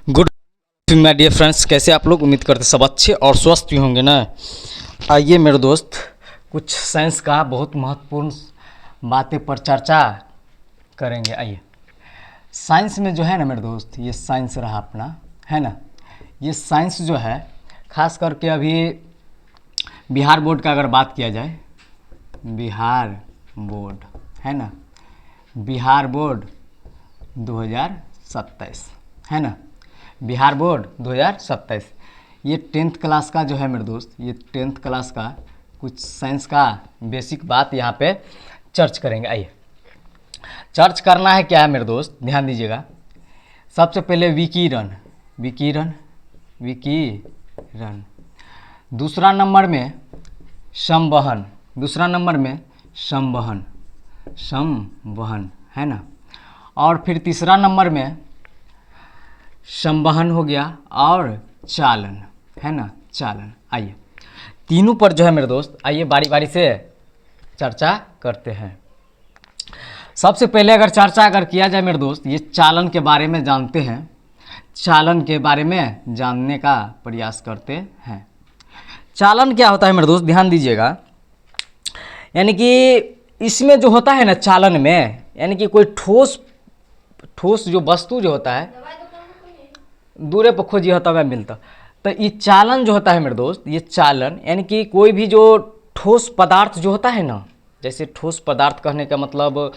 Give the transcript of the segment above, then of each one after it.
Good my dear friends, कैसे आप लोग? उम्मीद करते सब अच्छे और स्वस्थ ही होंगे ना। आइए मेरे दोस्त, कुछ साइंस का बहुत महत्वपूर्ण बातें पर चर्चा करेंगे। आइए, साइंस में जो है ना मेरे दोस्त, ये साइंस रहा अपना, है ना। ये साइंस जो है खास करके अभी बिहार बोर्ड का अगर बात किया जाए, बिहार बोर्ड है ना, बिहार बोर्ड 2027 है ना, बिहार बोर्ड 2027। ये 10th क्लास का जो है मेरे दोस्त, ये 10th क्लास का कुछ साइंस का बेसिक बात यहाँ पे चर्च करेंगे। आइए, चर्च करना है क्या है मेरे दोस्त, ध्यान दीजिएगा। सबसे पहले विकिरण, विकिरण, विकिरण। दूसरा नंबर में संवहन, दूसरा नंबर में संवहन, संवहन है ना। और फिर तीसरा नंबर में संवहन हो गया और चालन है ना, चालन। आइए, तीनों पर जो है मेरे दोस्त, आइए बारी बारी से चर्चा करते हैं। सबसे पहले अगर चर्चा किया जाए मेरे दोस्त, ये चालन के बारे में जानते हैं, चालन के बारे में जानने का प्रयास करते हैं। चालन क्या होता है मेरे दोस्त, ध्यान दीजिएगा। यानी कि इसमें जो होता है ना चालन में, यानी कि कोई ठोस जो वस्तु जो होता है, दूरे पर खोजिए तब मिलता। तो ये चालन जो होता है मेरे दोस्त, ये चालन यानी कि कोई भी जो ठोस पदार्थ जो होता है ना, जैसे ठोस पदार्थ कहने का मतलब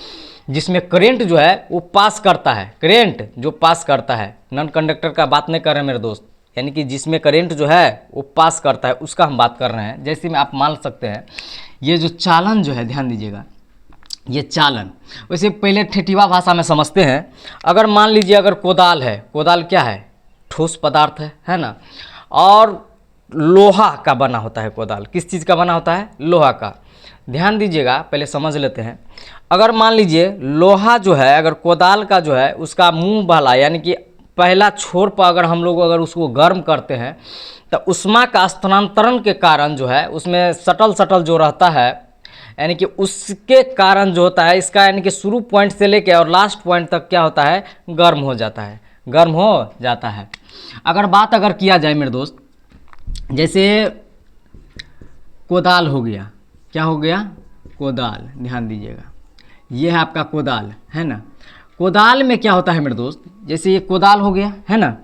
जिसमें करंट जो है वो पास करता है, करंट जो पास करता है, नॉन कंडक्टर का बात नहीं कर रहे हैं मेरे दोस्त, यानी कि जिसमें करंट जो है वो पास करता है उसका हम बात कर रहे हैं। जैसे में आप मान सकते हैं ये जो चालन जो है, ध्यान दीजिएगा, ये चालन। वैसे पहले ठेठीवा भाषा में समझते हैं। अगर मान लीजिए अगर कोदाल है, कोदाल क्या है, ठोस पदार्थ है ना, और लोहा का बना होता है कोदाल। किस चीज़ का बना होता है? लोहा का। ध्यान दीजिएगा, पहले समझ लेते हैं। अगर मान लीजिए लोहा जो है, अगर कोदाल का जो है उसका मुंह वाला यानी कि पहला छोर पर अगर हम लोग अगर उसको गर्म करते हैं तो उष्मा का स्थानांतरण के कारण जो है उसमें सटल जो रहता है, यानी कि उसके कारण जो होता है इसका, यानी कि शुरू पॉइंट से लेके और लास्ट पॉइंट तक क्या होता है, गर्म हो जाता है, गर्म हो जाता है। अगर बात किया जाए मेरे दोस्त, जैसे कोदाल हो गया, क्या हो गया, कोदाल। ध्यान दीजिएगा, ये है आपका कोदाल है ना। कोदाल में क्या होता है मेरे दोस्त, जैसे ये कोदाल हो गया है ना,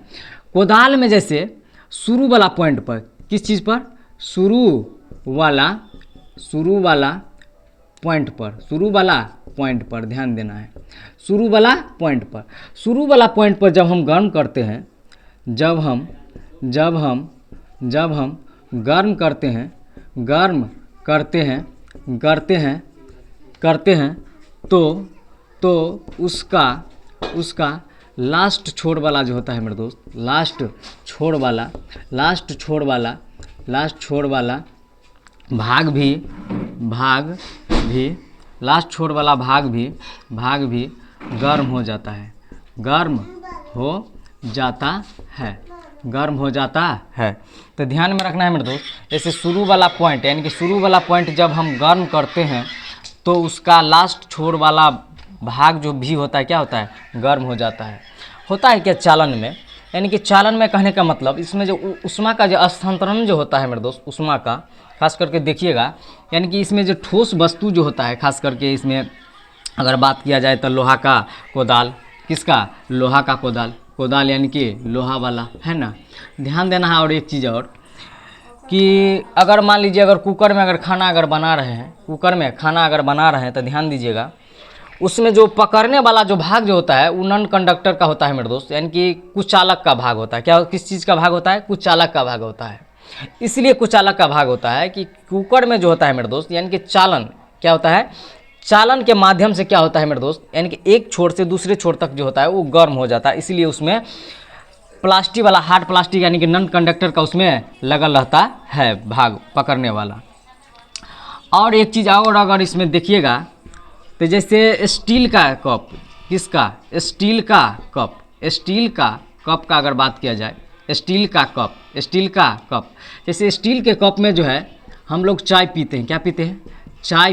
कोदाल में जैसे शुरू वाला पॉइंट पर, किस चीज़ पर, शुरू वाला पॉइंट पर, शुरू वाला पॉइंट पर ध्यान देना है, शुरू वाला पॉइंट पर, शुरू वाला पॉइंट पर जब हम गर्म करते हैं, जब हम गर्म करते हैं, गर्म करते हैं तो उसका लास्ट छोर वाला जो होता है मेरे दोस्त, लास्ट छोर वाला भाग भी लास्ट छोर वाला भाग भी गर्म हो जाता है, गर्म हो जाता है। तो ध्यान में रखना है मेरे दोस्त, जैसे शुरू वाला पॉइंट, यानी कि शुरू वाला पॉइंट जब हम गर्म करते हैं तो उसका लास्ट छोर वाला भाग जो भी होता है क्या होता है, गर्म हो जाता है। होता है क्या चालन में, यानी कि चालन में कहने का मतलब इसमें जो ऊष्मा का जो स्थानांतरण जो होता है मेरे दोस्त, ऊष्मा का खास करके देखिएगा, यानी कि इसमें जो ठोस वस्तु जो होता है, खास करके इसमें अगर बात किया जाए तो लोहा का कोदाल, किसका, लोहा का कोदाल, कोदाल यानी कि लोहा वाला है ना। ध्यान देना है। और एक चीज़ और कि अगर मान लीजिए अगर कुकर में अगर खाना अगर बना रहे हैं, कुकर में खाना अगर बना रहे हैं तो ध्यान दीजिएगा, उसमें जो पकड़ने वाला जो भाग जो होता है वो नॉन कंडक्टर का होता है मेरे दोस्त, यानी कि कुचालक का भाग होता है। क्या, किस चीज़ का भाग होता है, कुचालक का भाग होता है। इसलिए कुचालक का भाग होता है कि कुकर में जो होता है मेरे दोस्त, यानी कि चालन क्या होता है, चालन के माध्यम से क्या होता है मेरे दोस्त, यानी कि एक छोर से दूसरे छोर तक जो होता है वो गर्म हो जाता है। इसलिए उसमें प्लास्टिक वाला, हार्ड प्लास्टिक यानी कि नॉन कंडक्टर का उसमें लगल रहता है भाग पकड़ने वाला। और एक चीज़ और अगर इसमें देखिएगा तो जैसे स्टील का कप, किसका, स्टील का कप का अगर बात किया जाए, स्टील का कप, जैसे स्टील के कप में जो है हम लोग चाय पीते हैं, क्या पीते हैं, चाय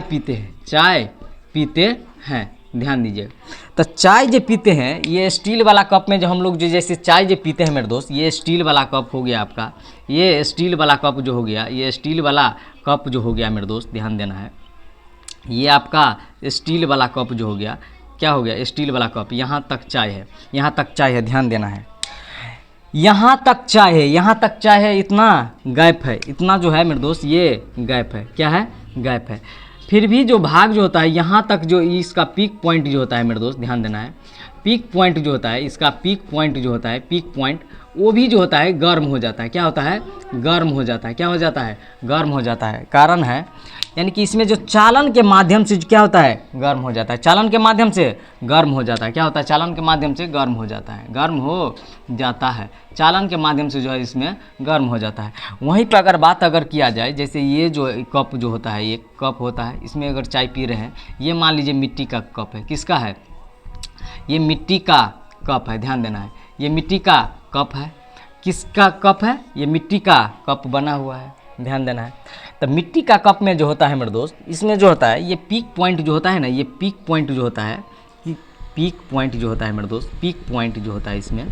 पीते हैं, ध्यान दीजिएगा। तो चाय जो पीते हैं ये स्टील वाला कप में, जो हम लोग जो जैसे चाय जो पीते हैं मेरे दोस्त, ये स्टील वाला कप हो गया आपका, ये स्टील वाला कप जो हो गया, ये स्टील वाला कप जो हो गया मेरे दोस्त, ध्यान देना है। ये आपका स्टील वाला कप जो हो गया, क्या हो गया, स्टील वाला कप, यहाँ तक चाय है, यहाँ तक चाय है, ध्यान देना है, यहाँ तक चाय है, यहाँ तक चाय है, इतना गैप है, इतना जो है मेरे दोस्त ये गैप है, क्या है, गैप है। फिर भी जो भाग जो होता है यहाँ तक, जो इसका पीक पॉइंट जो होता है मेरे दोस्त, ध्यान देना है, पीक पॉइंट जो होता है, इसका पीक पॉइंट जो होता है, पीक पॉइंट वो भी जो होता है गर्म हो जाता है, क्या होता है, गर्म हो जाता है, क्या हो जाता है, गर्म हो जाता है। कारण है यानी कि इसमें जो चालन के माध्यम से क्या होता है, गर्म हो जाता है, चालन के माध्यम से गर्म हो जाता है, क्या होता है, चालन के माध्यम से गर्म हो जाता है, गर्म हो जाता है, चालन के माध्यम से जो है इसमें गर्म हो जाता है। वहीं पर अगर बात अगर किया जाए, जैसे ये जो कप जो होता है, ये कप होता है, इसमें अगर चाय पी रहे हैं, ये मान लीजिए मिट्टी का कप है, किसका है, ये मिट्टी का कप है, ध्यान देना है, ये मिट्टी का कप है, किसका कप है, ये मिट्टी का कप बना हुआ है, ध्यान देना है। तो मिट्टी का कप में जो होता है मेरे दोस्त, इसमें जो होता है ये पीक पॉइंट जो होता है ना, ये पीक पॉइंट जो होता है, कि पीक पॉइंट जो होता है मेरे दोस्त, पीक पॉइंट जो होता है इसमें,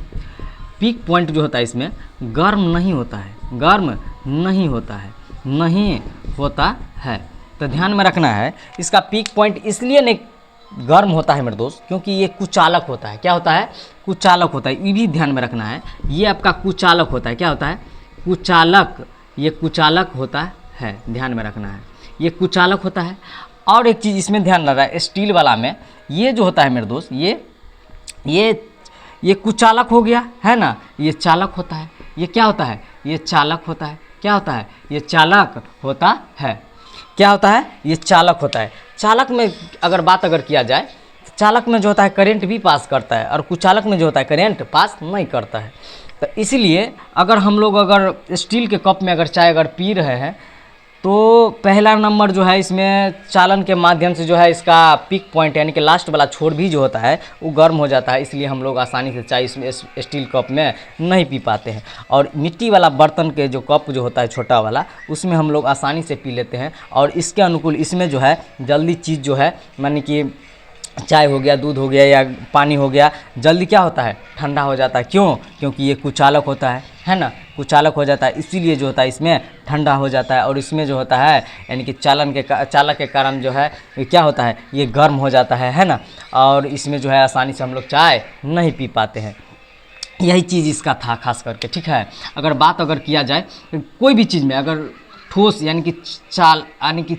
पीक पॉइंट जो होता है इसमें गर्म नहीं होता है, गर्म नहीं होता है, नहीं होता है। तो ध्यान में रखना है, इसका पीक पॉइंट इसलिए नहीं गर्म होता है मेरे दोस्त, क्योंकि ये कुचालक होता है, क्या होता है, कुचालक होता है, ये भी ध्यान में रखना है, ये आपका कुचालक होता है, क्या होता है, कुचालक, ये कुचालक होता है, ध्यान में रखना है, ये कुचालक होता है। और एक चीज़ इसमें ध्यान रखना है, स्टील वाला में ये जो होता है मेरे दोस्त, ये कुचालक हो गया है ना, ये चालक होता है, ये क्या होता है, ये चालक होता है, क्या होता है, ये चालक होता है, क्या होता है, ये चालक होता है। चालक में अगर बात अगर किया जाए, तो चालक में जो होता है करंट भी पास करता है, और कुचालक में जो होता है करंट पास नहीं करता है। तो इसलिए अगर हम लोग अगर स्टील के कप में अगर चाय अगर पी रहे हैं, तो पहला नंबर जो है इसमें चालन के माध्यम से जो है इसका पीक पॉइंट यानी कि लास्ट वाला छोर भी जो होता है वो गर्म हो जाता है, इसलिए हम लोग आसानी से चाय इसमें स्टील कप में नहीं पी पाते हैं। और मिट्टी वाला बर्तन के जो कप जो होता है छोटा वाला, उसमें हम लोग आसानी से पी लेते हैं, और इसके अनुकूल इसमें जो है जल्दी चीज़ जो है, मानी कि चाय हो गया, दूध हो गया या पानी हो गया, जल्दी क्या होता है, ठंडा हो जाता है। क्यों, क्योंकि ये कुचालक होता है ना, कुचालक हो जाता है, इसीलिए जो होता है इसमें ठंडा हो जाता है, और इसमें जो होता है यानी कि चालक के कारण जो है ये क्या होता है, ये गर्म हो जाता है ना, और इसमें जो है आसानी से हम लोग चाय नहीं पी पाते हैं। यही चीज़ इसका था खास करके, ठीक है। अगर बात अगर किया जाए कोई भी चीज़ में, अगर ठोस यानी कि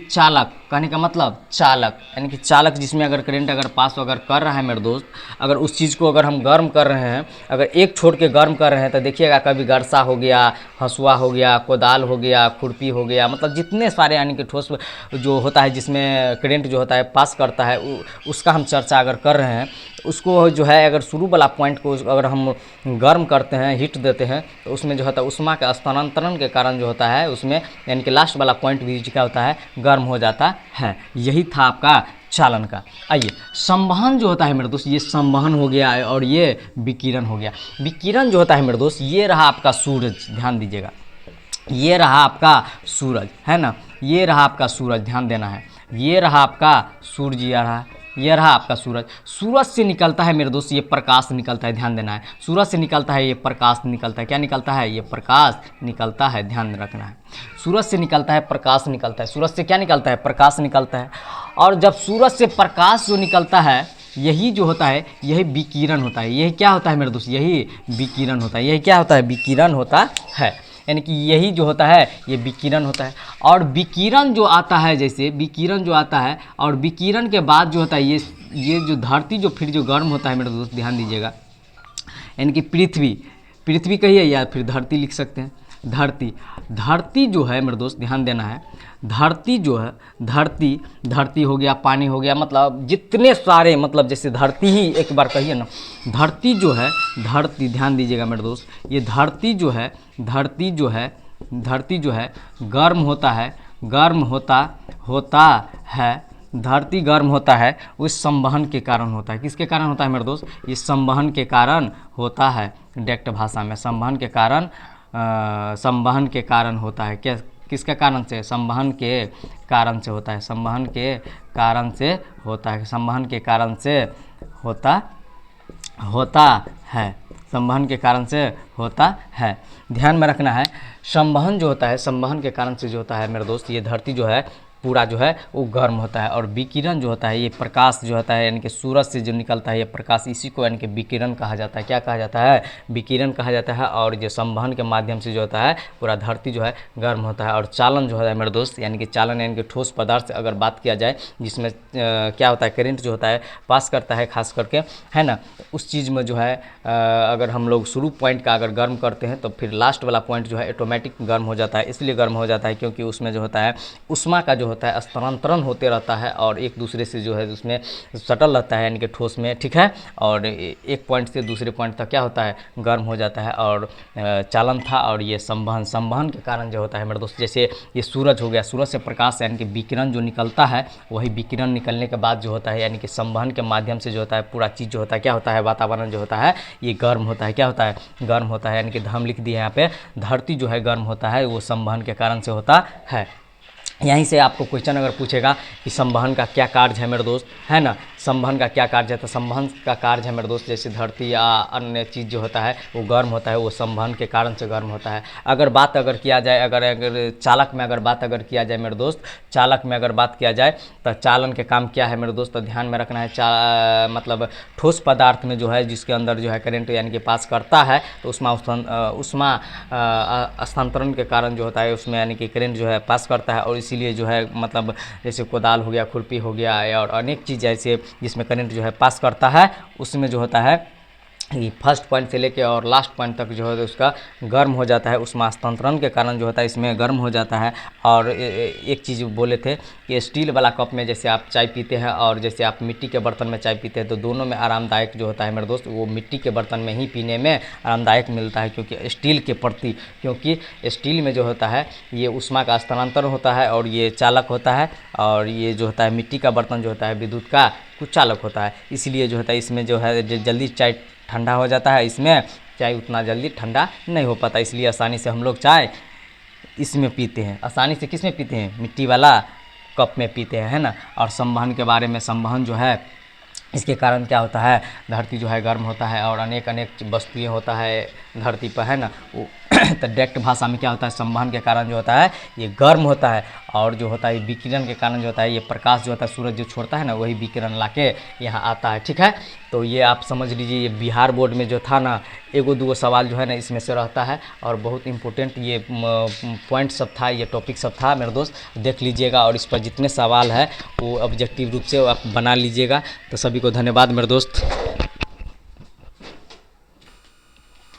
चालक कहने का मतलब चालक यानी कि चालक, जिसमें अगर करंट अगर पास अगर कर रहा है मेरे दोस्त, अगर उस चीज़ को अगर हम गर्म कर रहे हैं, अगर एक छोड़ के गर्म कर रहे हैं, तो देखिएगा कभी गरसा हो गया, हंसुआ हो गया, कोदाल हो गया, खुरपी हो गया, मतलब जितने सारे यानी कि ठोस जो होता है जिसमें करंट जो होता है पास करता है, उसका हम चर्चा अगर कर रहे हैं, उसको जो है अगर शुरू वाला पॉइंट को अगर हम गर्म करते हैं, हीट देते हैं, तो उसमें जो होता है उष्मा के स्थानांतरण के कारण जो होता है उसमें यानी कि लास्ट वाला पॉइंट भी क्या होता है, गर्म हो जाता है। यही था आपका चालन का। आइए संवहन जो होता है मेरे दोस्त, ये संवहन हो गया और ये विकिरण हो गया। विकिरण जो होता है मेरे दोस्त, ये रहा आपका सूरज, ध्यान दीजिएगा, ये रहा आपका सूरज है ना, ये रहा आपका सूरज, ध्यान देना है, ये रहा आपका सूरज, ये रहा आपका सूरज। सूरज से निकलता है मेरे दोस्त ये प्रकाश निकलता है, ध्यान देना है, सूरज से निकलता है ये प्रकाश निकलता है, क्या निकलता है, ये प्रकाश निकलता है, ध्यान रखना है। सूरज से निकलता है प्रकाश निकलता है, सूरज से क्या निकलता है, प्रकाश निकलता है। और जब सूरज से प्रकाश जो निकलता है, यही जो होता है यही विकिरण होता है। यही क्या होता है मेरे दोस्त, यही विकिरण होता है। यही क्या होता है, विकिरण होता है, यानी कि यही जो होता है ये विकिरण होता है। और विकिरण जो आता है, जैसे विकिरण जो आता है और विकिरण के बाद जो होता है ये जो धरती जो फिर जो गर्म होता है मेरे दोस्त, ध्यान दीजिएगा, यानी कि पृथ्वी कहिए या फिर धरती लिख सकते हैं। धरती जो है मेरे दोस्त, ध्यान देना है, धरती जो है, धरती हो गया, पानी हो गया, मतलब जितने सारे, मतलब जैसे धरती ही एक बार कहिए ना, धरती जो है, धरती ध्यान दीजिएगा मेरे दोस्त, ये धरती जो है गर्म होता है, धरती गर्म होता है, उस संवहन के कारण होता है। किसके कारण होता है मेरे दोस्त, ये संवहन के कारण होता है। डायरेक्ट भाषा में संवहन के कारण होता है। किसके कारण से? संवहन के कारण से होता है, संवहन के कारण से होता है, संवहन के कारण से होता है, संवहन के कारण से होता है। ध्यान में रखना है, संवहन जो होता है, संवहन के कारण से जो होता है मेरे दोस्त, ये धरती जो है पूरा जो है वो गर्म होता है। और विकिरण जो होता है, ये प्रकाश जो होता है यानी कि सूरज से जो निकलता है ये प्रकाश, इसी को यानी कि विकिरण कहा जाता है। क्या कहा जाता है? विकिरण कहा जाता है। और जो संवहन के माध्यम से जो होता है पूरा धरती जो है गर्म होता है। और चालन जो है मेरे दोस्त, यानी कि चालन यानी कि ठोस पदार्थ से अगर बात किया जाए, जिसमें क्या होता है, करंट जो होता है पास करता है खास करके, है ना, उस चीज़ में जो है अगर हम लोग शुरू पॉइंट का अगर गर्म करते हैं तो फिर लास्ट वाला पॉइंट जो है ऑटोमेटिक गर्म हो जाता है। इसलिए गर्म हो जाता है क्योंकि उसमें जो होता है उष्मा का जो होता है स्थानांतरण होते रहता है और एक दूसरे से जो है उसमें सटल रहता है यानी कि ठोस में, ठीक है। और एक पॉइंट से दूसरे पॉइंट तक क्या होता है, गर्म हो जाता है। और चालन था। और ये संवहन, संवहन के कारण जो होता है मेरे दोस्त, जैसे ये सूरज हो गया, सूरज से प्रकाश यानी कि विकिरण जो निकलता है, वही विकिरण निकलने के बाद जो होता है यानी कि संवहन के माध्यम से जो होता है पूरा चीज़ जो होता है क्या होता है, वातावरण जो होता है ये गर्म होता है। क्या होता है? गर्म होता है। यानी कि हम लिख दिए यहाँ पे, धरती जो है गर्म होता है वो संवहन के कारण से होता है। यहीं से आपको क्वेश्चन अगर पूछेगा कि संवहन का क्या कार्य है मेरे दोस्त, है ना, संवहन का क्या कार्य है, तो संवहन का कार्य है मेरे दोस्त, जैसे धरती या अन्य चीज़ जो होता है वो गर्म होता है, वो संवहन के कारण से गर्म होता है। अगर बात अगर किया जाए, अगर चालक में अगर बात अगर किया जाए मेरे दोस्त, चालक में अगर बात किया जाए तो चालन के काम क्या है मेरे दोस्त, तो ध्यान में रखना है। मतलब ठोस पदार्थ में जो है जिसके अंदर जो है करंट यानी कि पास करता है, तो उष्मा स्थानांतरण के कारण जो होता है उसमें यानी कि करंट जो है पास करता है। और इसीलिए जो है मतलब जैसे कोदाल हो गया, खुरपी हो गया, और अनेक चीज़ ऐसे जिसमें करंट जो है पास करता है, उसमें जो होता है ये फर्स्ट पॉइंट से लेके और लास्ट पॉइंट तक जो है उसका गर्म हो जाता है, उष्मा हस्तांतरण के कारण जो होता है इसमें गर्म हो जाता है। और एक चीज़ बोले थे कि स्टील वाला कप में जैसे आप चाय पीते हैं और जैसे आप मिट्टी के बर्तन में चाय पीते हैं, तो दोनों में आरामदायक जो होता है मेरे दोस्त, वो मिट्टी के बर्तन में ही पीने में आरामदायक मिलता है, क्योंकि स्टील के प्रति, क्योंकि स्टील में जो होता है ये उष्मा का स्थानांतरण होता है और ये चालक होता है। और ये जो होता है मिट्टी का बर्तन जो होता है विद्युत का कुछ चालक होता है। इसलिए जो होता है इसमें जो है जल्दी चाय ठंडा हो जाता है, इसमें चाय उतना जल्दी ठंडा नहीं हो पाता। इसलिए आसानी से हम लोग चाय इसमें पीते हैं। आसानी से किस में पीते हैं? मिट्टी वाला कप में पीते हैं, है ना। और संवहन के बारे में, संवहन जो है इसके कारण क्या होता है, धरती जो है गर्म होता है और अनेक वस्तुएं होता है धरती पर, है ना। वो तो डायरेक्ट भाषा में क्या होता है, संवहन के कारण जो होता है ये गर्म होता है। और जो होता है विकिरण के कारण जो होता है ये प्रकाश जो होता है सूरज जो छोड़ता है ना, वही विकिरण लाके यहाँ आता है, ठीक है। तो ये आप समझ लीजिए, ये बिहार बोर्ड में जो था ना, एगो दूगो सवाल जो है ना इसमें से रहता है और बहुत इंपॉर्टेंट ये पॉइंट सब था, ये टॉपिक सब था मेरे दोस्त, देख लीजिएगा। और इस पर जितने सवाल है वो ऑब्जेक्टिव रूप से आप बना लीजिएगा। तो सभी को धन्यवाद मेरे दोस्त।